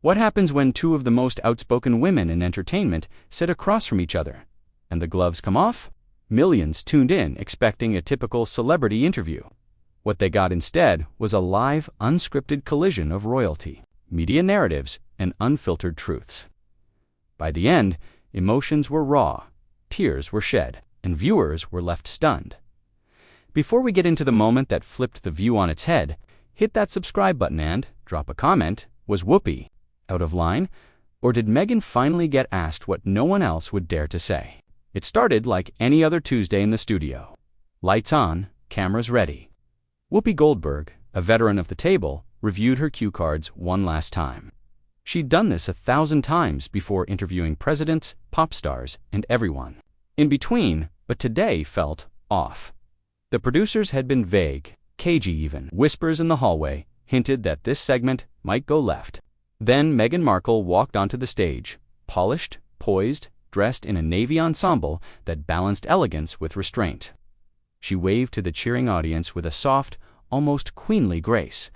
What happens when two of the most outspoken women in entertainment sit across from each other, and the gloves come off? Millions tuned in expecting a typical celebrity interview. What they got instead was a live, unscripted collision of royalty, media narratives, and unfiltered truths. By the end, emotions were raw, tears were shed, and viewers were left stunned. Before we get into the moment that flipped The View on its head, hit that subscribe button and drop a comment. Was Whoopi out of line, or did Meghan finally get asked what no one else would dare to say? It started like any other Tuesday in the studio. Lights on, cameras ready. Whoopi Goldberg, a veteran of the table, reviewed her cue cards one last time. She'd done this 1,000 times before interviewing presidents, pop stars, and everyone in between, but today felt off. The producers had been vague, cagey even. Whispers in the hallway hinted that this segment might go left. Then Meghan Markle walked onto the stage, polished, poised, dressed in a navy ensemble that balanced elegance with restraint. She waved to the cheering audience with a soft, almost queenly grace,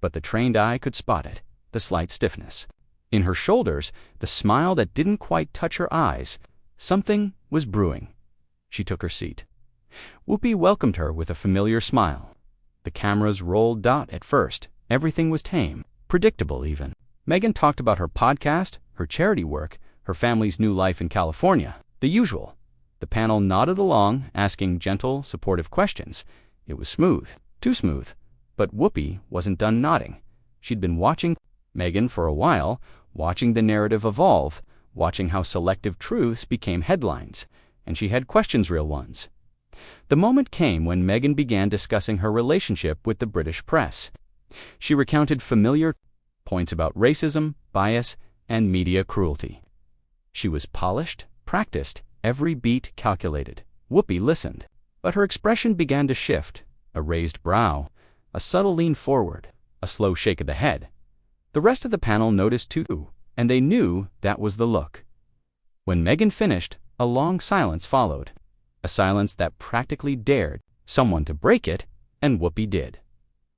but the trained eye could spot it, the slight stiffness. In her shoulders, the smile that didn't quite touch her eyes. Something was brewing. She took her seat. Whoopi welcomed her with a familiar smile. The cameras rolled at first. Everything was tame, predictable even. Meghan talked about her podcast, her charity work, her family's new life in California. The usual. The panel nodded along, asking gentle, supportive questions. It was smooth, too smooth. But Whoopi wasn't done nodding. She'd been watching Meghan for a while, watching the narrative evolve, watching how selective truths became headlines, and she had questions, real ones. The moment came when Meghan began discussing her relationship with the British press. She recounted familiar points about racism, bias, and media cruelty. She was polished, practiced, every beat calculated. Whoopi listened, but her expression began to shift. A raised brow, a subtle lean forward, a slow shake of the head. The rest of the panel noticed too, and they knew that was the look. When Meghan finished, a long silence followed. A silence that practically dared someone to break it, and Whoopi did.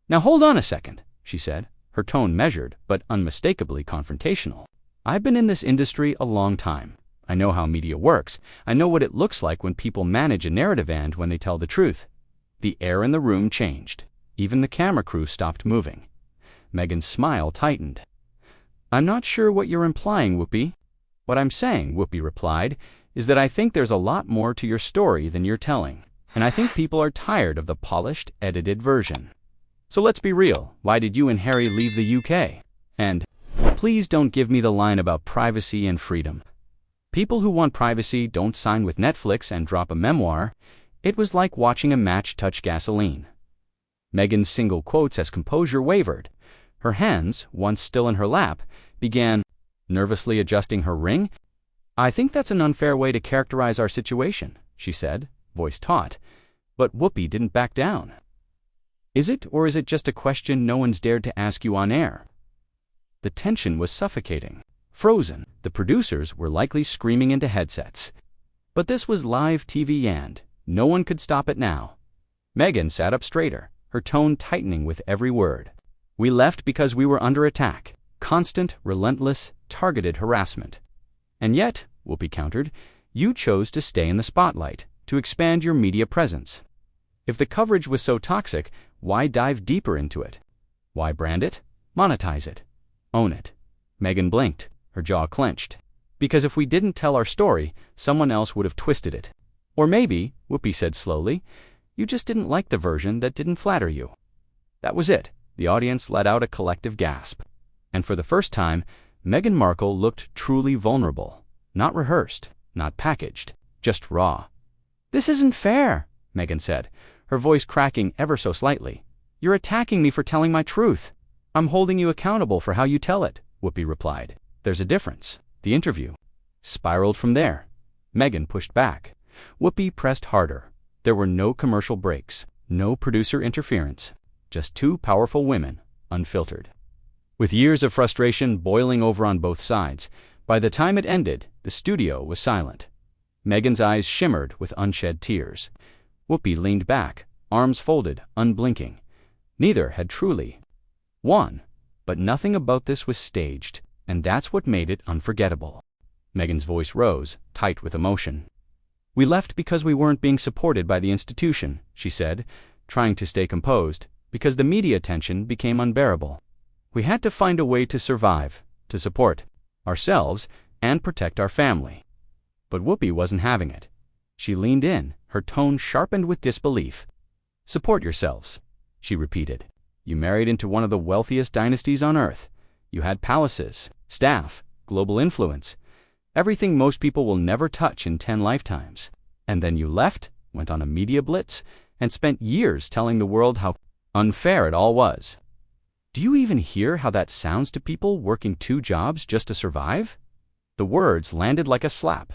"Now hold on a second," she said, her tone measured but unmistakably confrontational. "I've been in this industry a long time. I know how media works. I know what it looks like when people manage a narrative and when they tell the truth." The air in the room changed. Even the camera crew stopped moving. Meghan's smile tightened. "I'm not sure what you're implying, Whoopi." "What I'm saying," Whoopi replied, "is that I think there's a lot more to your story than you're telling. And I think people are tired of the polished, edited version. So let's be real. Why did you and Harry leave the UK? And please don't give me the line about privacy and freedom. People who want privacy don't sign with Netflix and drop a memoir. It was like watching a match touch gasoline." Meghan's single quotes as composure wavered. Her hands, once still in her lap, began nervously adjusting her ring. "I think that's an unfair way to characterize our situation," she said, voice taut. But Whoopi didn't back down. "Is it, or is it just a question no one's dared to ask you on air?" The tension was suffocating. Frozen, the producers were likely screaming into headsets. But this was live TV and no one could stop it now. Meghan sat up straighter, her tone tightening with every word. "We left because we were under attack. Constant, relentless, targeted harassment. And yet," Whoopi countered, "you chose to stay in the spotlight, to expand your media presence. If the coverage was so toxic, why dive deeper into it? Why brand it? Monetize it? Own it?" Meghan blinked, her jaw clenched. "Because if we didn't tell our story, someone else would have twisted it. Or maybe," Whoopi said slowly, "you just didn't like the version that didn't flatter you." That was it. The audience let out a collective gasp. And for the first time, Meghan Markle looked truly vulnerable. Not rehearsed, not packaged, just raw. "This isn't fair," Meghan said, her voice cracking ever so slightly. "You're attacking me for telling my truth." "I'm holding you accountable for how you tell it," Whoopi replied. "There's a difference." The interview spiraled from there. Meghan pushed back. Whoopi pressed harder. There were no commercial breaks, no producer interference, just two powerful women, unfiltered. With years of frustration boiling over on both sides, by the time it ended, the studio was silent. Meghan's eyes shimmered with unshed tears. Whoopi leaned back, arms folded, unblinking. Neither had truly won, but nothing about this was staged, And that's what made it unforgettable. Meghan's voice rose, tight with emotion. We left because we weren't being supported by the institution, she said, trying to stay composed, because the media attention became unbearable. We had to find a way to survive, to support ourselves, and protect our family. But Whoopi wasn't having it. She leaned in, her tone sharpened with disbelief. Support yourselves, she repeated. You married into one of the wealthiest dynasties on earth. You had palaces, staff, global influence, everything most people will never touch in 10 lifetimes. And then you left, went on a media blitz, and spent years telling the world how unfair it all was. Do you even hear how that sounds to people working 2 jobs just to survive? The words landed like a slap.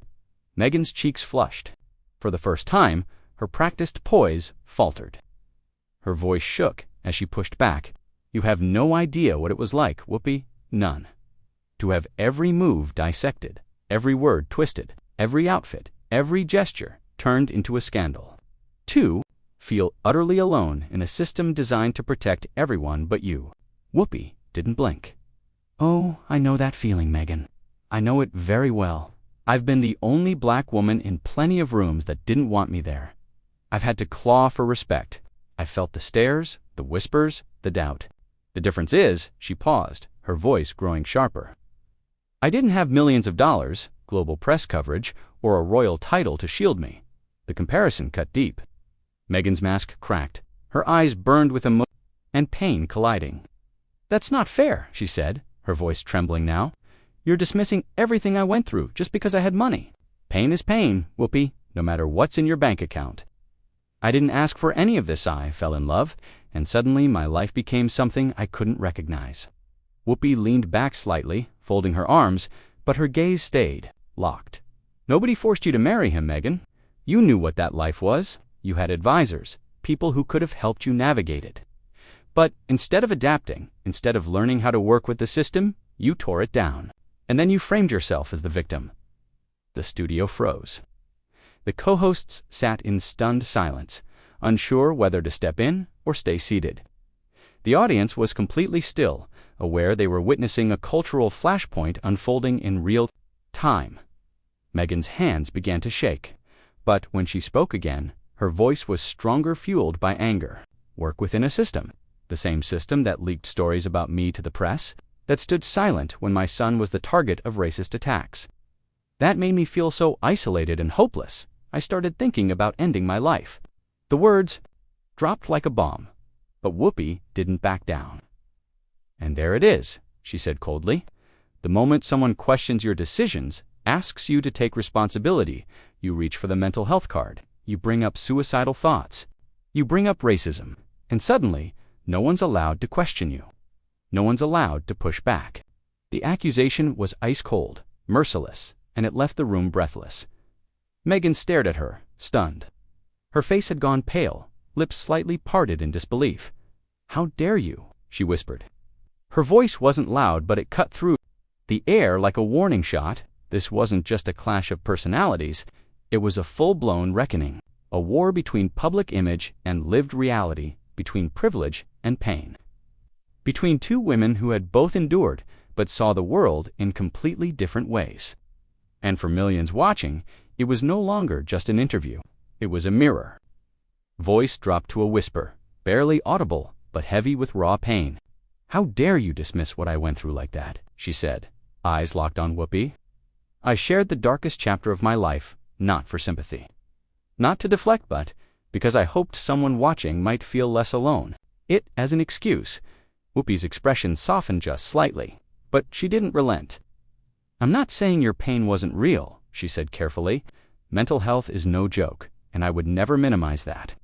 Meghan's cheeks flushed. For the first time, her practiced poise faltered. Her voice shook as she pushed back. You have no idea what it was like, Whoopi. None. To have every move dissected, every word twisted, every outfit, every gesture turned into a scandal. 2, feel utterly alone in a system designed to protect everyone but you. Whoopi didn't blink. Oh, I know that feeling, Meghan. I know it very well. I've been the only black woman in plenty of rooms that didn't want me there. I've had to claw for respect. I felt the stares, the whispers, the doubt. The difference is, she paused, her voice growing sharper. I didn't have millions of dollars, global press coverage, or a royal title to shield me. The comparison cut deep. Meghan's mask cracked, her eyes burned with emotion and pain colliding. That's not fair, she said, her voice trembling now. You're dismissing everything I went through just because I had money. Pain is pain, Whoopi, no matter what's in your bank account. I didn't ask for any of this. I fell in love, and suddenly my life became something I couldn't recognize. Whoopi leaned back slightly, folding her arms, but her gaze stayed, locked. Nobody forced you to marry him, Meghan. You knew what that life was. You had advisors, people who could have helped you navigate it. But instead of adapting, instead of learning how to work with the system, you tore it down. And then you framed yourself as the victim. The studio froze. The co-hosts sat in stunned silence, unsure whether to step in or stay seated. The audience was completely still, aware they were witnessing a cultural flashpoint unfolding in real time. Meghan's hands began to shake, but when she spoke again, her voice was stronger, fueled by anger. Work within a system, the same system that leaked stories about me to the press, that stood silent when my son was the target of racist attacks. That made me feel so isolated and hopeless, I started thinking about ending my life. The words dropped like a bomb, but Whoopi didn't back down. And there it is, she said coldly. The moment someone questions your decisions, asks you to take responsibility, you reach for the mental health card, you bring up suicidal thoughts, you bring up racism, and suddenly, no one's allowed to question you. No one's allowed to push back. The accusation was ice cold, merciless, and it left the room breathless. Meghan stared at her, stunned. Her face had gone pale, lips slightly parted in disbelief. How dare you? She whispered. Her voice wasn't loud, but it cut through the air like a warning shot. This wasn't just a clash of personalities. It was a full-blown reckoning, a war between public image and lived reality, between privilege and pain. Between 2 women who had both endured, but saw the world in completely different ways. And for millions watching, it was no longer just an interview. It was a mirror. Voice dropped to a whisper, barely audible, but heavy with raw pain. How dare you dismiss what I went through like that, she said, eyes locked on Whoopi. I shared the darkest chapter of my life, not for sympathy. Not to deflect, but because I hoped someone watching might feel less alone. It as an excuse. Whoopi's expression softened just slightly, but she didn't relent. I'm not saying your pain wasn't real, she said carefully. Mental health is no joke, and I would never minimize that.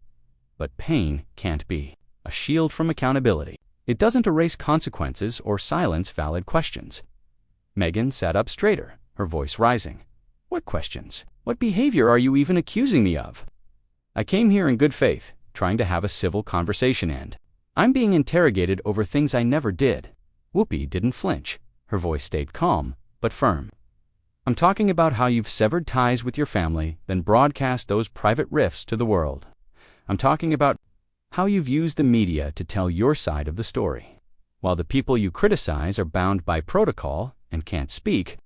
But pain can't be a shield from accountability. It doesn't erase consequences or silence valid questions. Meghan sat up straighter, her voice rising. What questions? What behavior are you even accusing me of? I came here in good faith, trying to have a civil conversation end. I'm being interrogated over things I never did. Whoopi didn't flinch. Her voice stayed calm, but firm. I'm talking about how you've severed ties with your family, then broadcast those private rifts to the world. I'm talking about how you've used the media to tell your side of the story. While the people you criticize are bound by protocol, and can't speak.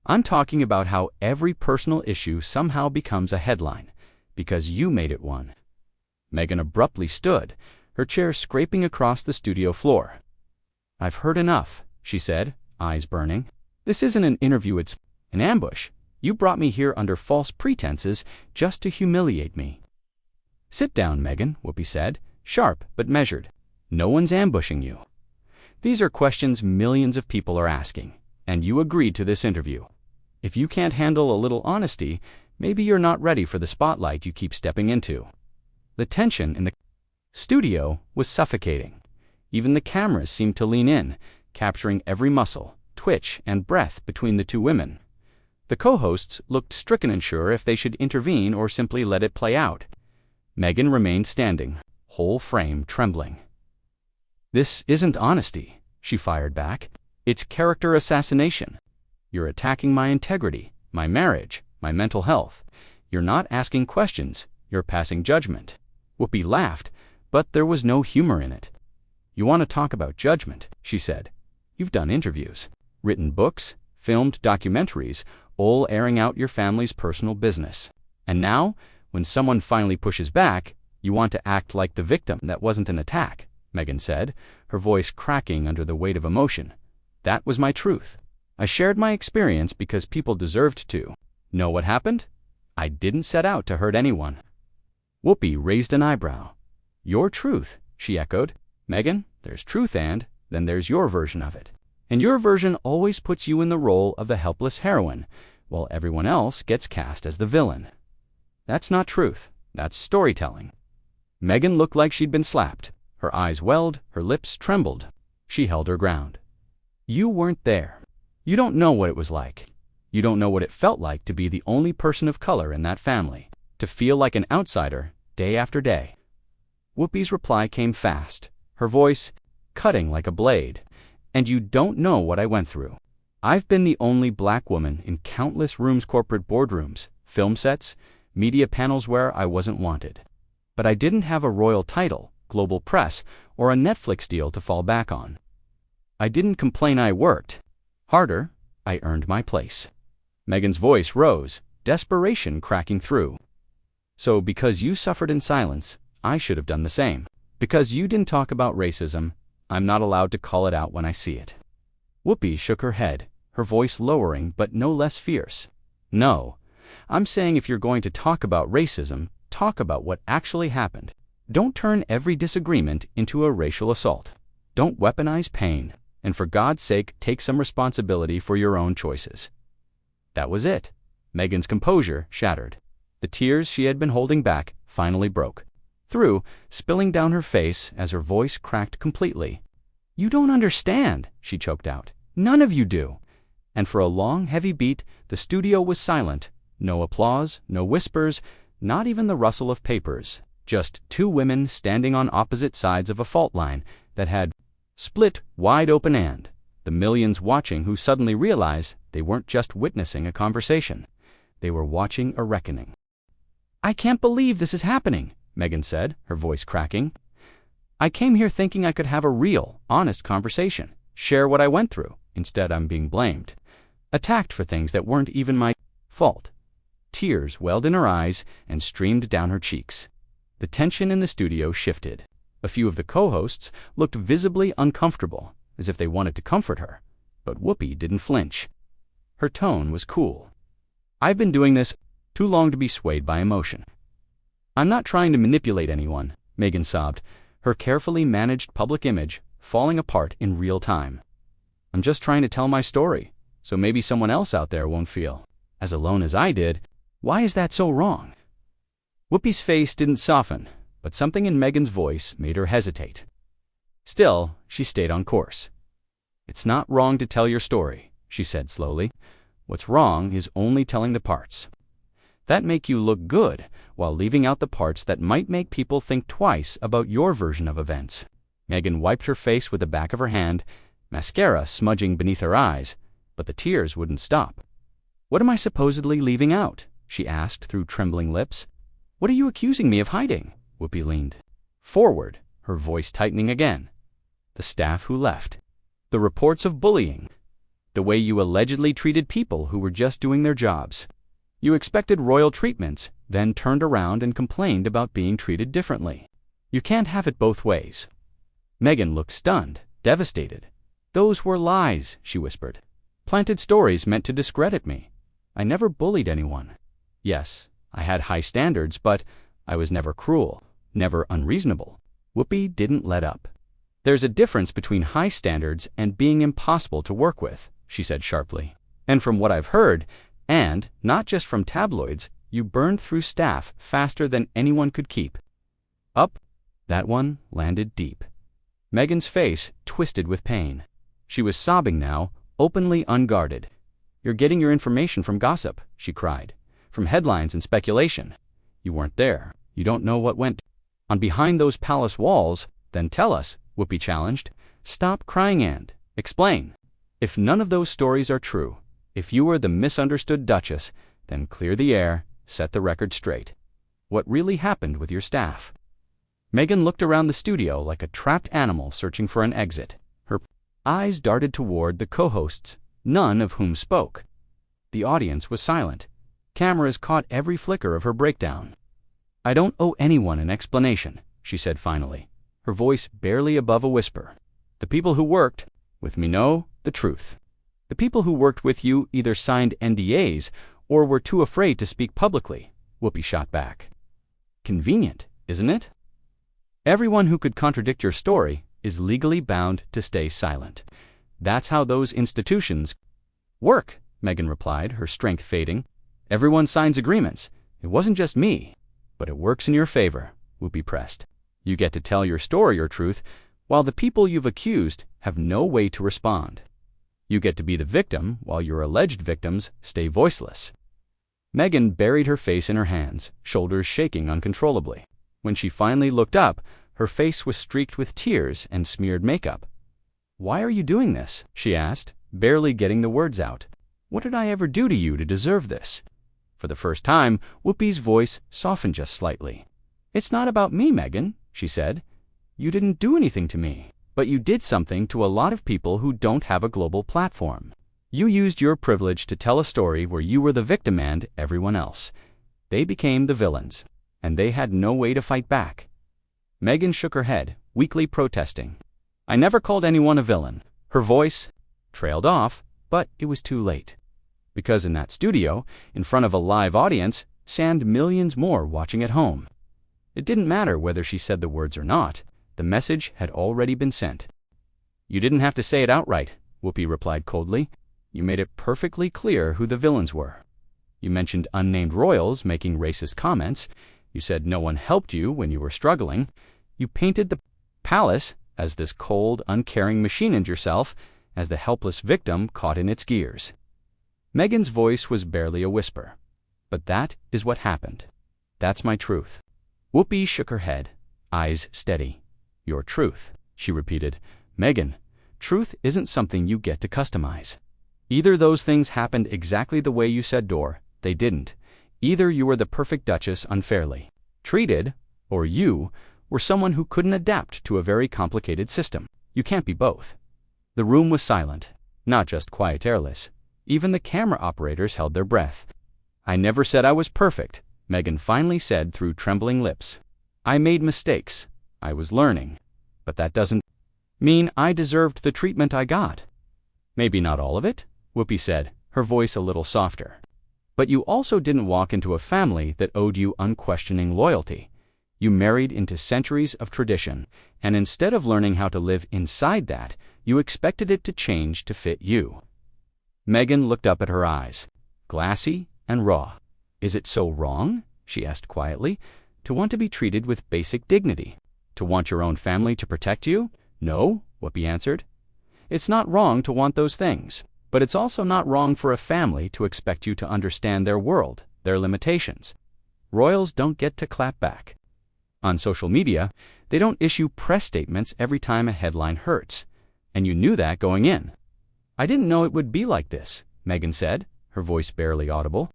I'm talking about how every personal issue somehow becomes a headline, because you made it one. Meghan abruptly stood, her chair scraping across the studio floor. "I've heard enough," she said, eyes burning. "This isn't an interview, it's an ambush. You brought me here under false pretenses just to humiliate me." "Sit down, Meghan," Whoopi said, sharp but measured. "No one's ambushing you. These are questions millions of people are asking, and you agreed to this interview. If you can't handle a little honesty, maybe you're not ready for the spotlight you keep stepping into." The tension in the studio was suffocating. Even the cameras seemed to lean in, capturing every muscle, twitch, and breath between the two women. The co-hosts looked stricken, unsure if they should intervene or simply let it play out. Meghan remained standing, whole frame trembling. "This isn't honesty," she fired back. "It's character assassination. You're attacking my integrity, my marriage, my mental health. You're not asking questions, you're passing judgment." Whoopi laughed, but there was no humor in it. "You want to talk about judgment," she said. "You've done interviews, written books, filmed documentaries, all airing out your family's personal business. And now, when someone finally pushes back, you want to act like the victim. That wasn't an attack," Meghan said, her voice cracking under the weight of emotion. "That was my truth. I shared my experience because people deserved to. Know what happened? I didn't set out to hurt anyone." Whoopi raised an eyebrow. "Your truth," she echoed. "Meghan, there's truth and then there's your version of it. And your version always puts you in the role of the helpless heroine, while everyone else gets cast as the villain. That's not truth, that's storytelling." Meghan looked like she'd been slapped. Her eyes welled, her lips trembled. She held her ground. "You weren't there. You don't know what it was like. You don't know what it felt like to be the only person of color in that family, to feel like an outsider day after day." Whoopi's reply came fast, her voice cutting like a blade. "And you don't know what I went through. I've been the only black woman in countless rooms, corporate boardrooms, film sets, media panels where I wasn't wanted. But I didn't have a royal title, global press, or a Netflix deal to fall back on. I didn't complain, I worked harder, I earned my place." Meghan's voice rose, desperation cracking through. "So because you suffered in silence, I should have done the same. Because you didn't talk about racism, I'm not allowed to call it out when I see it." Whoopi shook her head, her voice lowering but no less fierce. "No, I'm saying if you're going to talk about racism, talk about what actually happened. Don't turn every disagreement into a racial assault. Don't weaponize pain, and for God's sake, take some responsibility for your own choices." That was it. Meghan's composure shattered. The tears she had been holding back finally broke through, spilling down her face as her voice cracked completely. "You don't understand," she choked out. "None of you do." And for a long, heavy beat, the studio was silent. No applause, no whispers, not even the rustle of papers. Just two women standing on opposite sides of a fault line that had split wide open, and the millions watching who suddenly realized they weren't just witnessing a conversation. They were watching a reckoning. "I can't believe this is happening," Meghan said, her voice cracking. "I came here thinking I could have a real, honest conversation, share what I went through. Instead, I'm being blamed, attacked for things that weren't even my fault." Tears welled in her eyes and streamed down her cheeks. The tension in the studio shifted. A few of the co-hosts looked visibly uncomfortable, as if they wanted to comfort her, but Whoopi didn't flinch. Her tone was cool. "I've been doing this too long to be swayed by emotion. I'm not trying to manipulate anyone," Meghan sobbed, her carefully managed public image falling apart in real time. "I'm just trying to tell my story, so maybe someone else out there won't feel as alone as I did." "Why is that so wrong?" Whoopi's face didn't soften, but something in Meghan's voice made her hesitate. Still, she stayed on course. "It's not wrong to tell your story," she said slowly. "What's wrong is only telling the parts that make you look good while leaving out the parts that might make people think twice about your version of events." Meghan wiped her face with the back of her hand, mascara smudging beneath her eyes, but the tears wouldn't stop. "What am I supposedly leaving out?" she asked through trembling lips. "What are you accusing me of hiding?" Whoopi leaned forward, her voice tightening again. "The staff who left. The reports of bullying. the way you allegedly treated people who were just doing their jobs. You expected royal treatments, then turned around and complained about being treated differently. You can't have it both ways." Meghan looked stunned, devastated. "Those were lies," she whispered. "Planted stories meant to discredit me. I never bullied anyone. Yes, I had high standards, but I was never cruel, never unreasonable." Whoopi didn't let up. "There's a difference between high standards and being impossible to work with," she said sharply. "And from what I've heard, and not just from tabloids, you burned through staff faster than anyone could keep." Up, that one landed deep. Meghan's face twisted with pain. She was sobbing now, openly unguarded. "You're getting your information from gossip," she cried. "From headlines and speculation. You weren't there. You don't know what went on behind those palace walls." "Then tell us," Whoopi challenged. "Stop crying and explain. If none of those stories are true, if you were the misunderstood Duchess, then clear the air, set the record straight. What really happened with your staff?" Meghan looked around the studio like a trapped animal searching for an exit. Her eyes darted toward the co-hosts, none of whom spoke. The audience was silent. Cameras caught every flicker of her breakdown. "I don't owe anyone an explanation," she said finally, her voice barely above a whisper. "The people who worked with me know the truth. The people who worked with you either signed NDAs or were too afraid to speak publicly," Whoopi shot back. "Convenient, isn't it? Everyone who could contradict your story is legally bound to stay silent. That's how those institutions work," Meghan replied, her strength fading. "Everyone signs agreements. It wasn't just me. But it works in your favor," Whoopi pressed. "You get to tell your story or truth, while the people you've accused have no way to respond. You get to be the victim, while your alleged victims stay voiceless." Meghan buried her face in her hands, shoulders shaking uncontrollably. When she finally looked up, her face was streaked with tears and smeared makeup. "Why are you doing this?" she asked, barely getting the words out. "What did I ever do to you to deserve this?" For the first time, Whoopi's voice softened just slightly. "It's not about me, Meghan," she said. "You didn't do anything to me, but you did something to a lot of people who don't have a global platform. You used your privilege to tell a story where you were the victim and everyone else. They became the villains, and they had no way to fight back." Meghan shook her head, weakly protesting. "I never called anyone a villain." Her voice trailed off, but it was too late. Because in that studio, in front of a live audience, sat millions more watching at home. It didn't matter whether she said the words or not. The message had already been sent. "You didn't have to say it outright," Whoopi replied coldly. "You made it perfectly clear who the villains were. You mentioned unnamed royals making racist comments. You said no one helped you when you were struggling. You painted the palace as this cold, uncaring machine and yourself as the helpless victim caught in its gears." Meghan's voice was barely a whisper. "But that is what happened. That's my truth." Whoopi shook her head, eyes steady. "Your truth," she repeated. "Meghan, truth isn't something you get to customize. Either those things happened exactly the way you said or they didn't. Either you were the perfect Duchess unfairly treated, or you were someone who couldn't adapt to a very complicated system. You can't be both." The room was silent, not just quiet airless. Even the camera operators held their breath. "I never said I was perfect," Meghan finally said through trembling lips. "I made mistakes. I was learning. But that doesn't mean I deserved the treatment I got." "Maybe not all of it," Whoopi said, her voice a little softer. "But you also didn't walk into a family that owed you unquestioning loyalty. You married into centuries of tradition, and instead of learning how to live inside that, you expected it to change to fit you." Meghan looked up at her eyes, glassy and raw. "Is it so wrong," she asked quietly, "to want to be treated with basic dignity? To want your own family to protect you?" "No," Whoopi answered. "It's not wrong to want those things, but it's also not wrong for a family to expect you to understand their world, their limitations. Royals don't get to clap back. On social media, they don't issue press statements every time a headline hurts, and you knew that going in." "I didn't know it would be like this," Meghan said, her voice barely audible.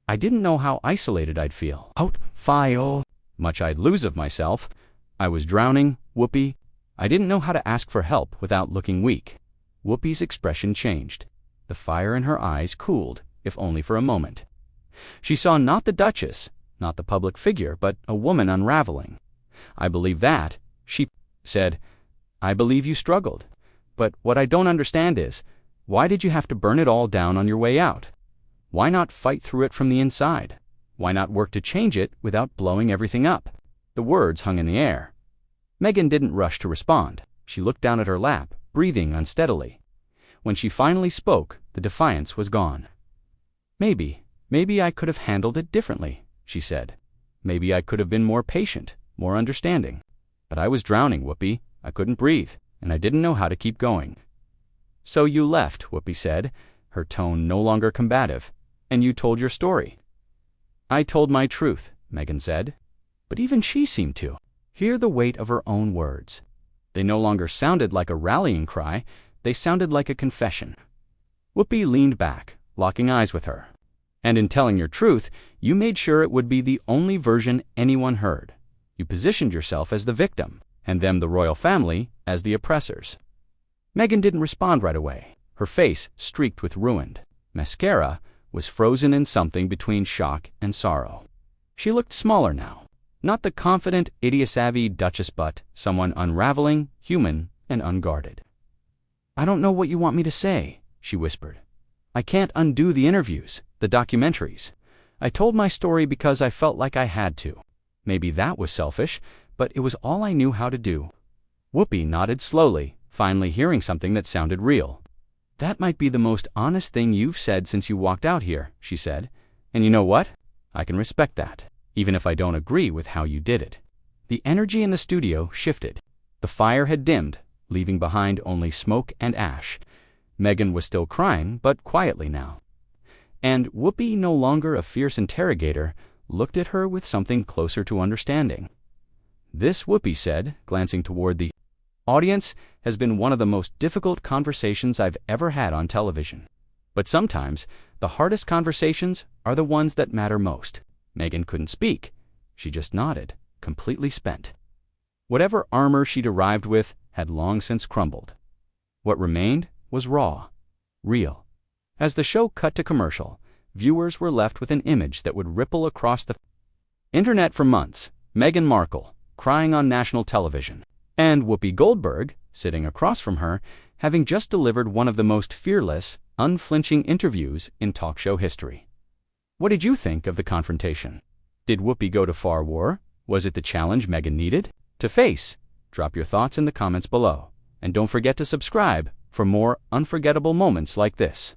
"I didn't know how isolated I'd feel. How much I'd lose of myself. I was drowning, Whoopi. I didn't know how to ask for help without looking weak." Whoopi's expression changed. The fire in her eyes cooled, if only for a moment. She saw not the Duchess, not the public figure, but a woman unraveling. "I believe that," she said. "I believe you struggled. But what I don't understand is, why did you have to burn it all down on your way out? Why not fight through it from the inside? Why not work to change it without blowing everything up?" The words hung in the air. Meghan didn't rush to respond. She looked down at her lap, breathing unsteadily. When she finally spoke, the defiance was gone. Maybe I could have handled it differently," she said. "Maybe I could have been more patient, more understanding. But I was drowning, Whoopi. I couldn't breathe, and I didn't know how to keep going." "So you left," Whoopi said, her tone no longer combative, "and you told your story." "I told my truth," Meghan said. But even she seemed to hear the weight of her own words. They no longer sounded like a rallying cry, they sounded like a confession. Whoopi leaned back, locking eyes with her. "And in telling your truth, you made sure it would be the only version anyone heard. You positioned yourself as the victim, and them, the royal family, as the oppressors." Meghan didn't respond right away. Her face, streaked with ruined mascara, was frozen in something between shock and sorrow. She looked smaller now. Not the confident, idiot-savvy Duchess, but someone unraveling, human, and unguarded. "I don't know what you want me to say," she whispered. "I can't undo the interviews, the documentaries. I told my story because I felt like I had to. Maybe that was selfish, but it was all I knew how to do." Whoopi nodded slowly, finally hearing something that sounded real. "That might be the most honest thing you've said since you walked out here," she said. "And you know what? I can respect that, even if I don't agree with how you did it." The energy in the studio shifted. The fire had dimmed, leaving behind only smoke and ash. Meghan was still crying, but quietly now. And Whoopi, no longer a fierce interrogator, looked at her with something closer to understanding. "This," Whoopi said, glancing toward the audience, "has been one of the most difficult conversations I've ever had on television. But sometimes, the hardest conversations are the ones that matter most." Meghan couldn't speak. She just nodded, completely spent. Whatever armor she'd arrived with had long since crumbled. What remained was raw, real. As the show cut to commercial, viewers were left with an image that would ripple across the internet for months. Meghan Markle, crying on national television, and Whoopi Goldberg, sitting across from her, having just delivered one of the most fearless, unflinching interviews in talk show history. What did you think of the confrontation? Did Whoopi go to far war? Was it the challenge Meghan needed to face? Drop your thoughts in the comments below. And don't forget to subscribe for more unforgettable moments like this.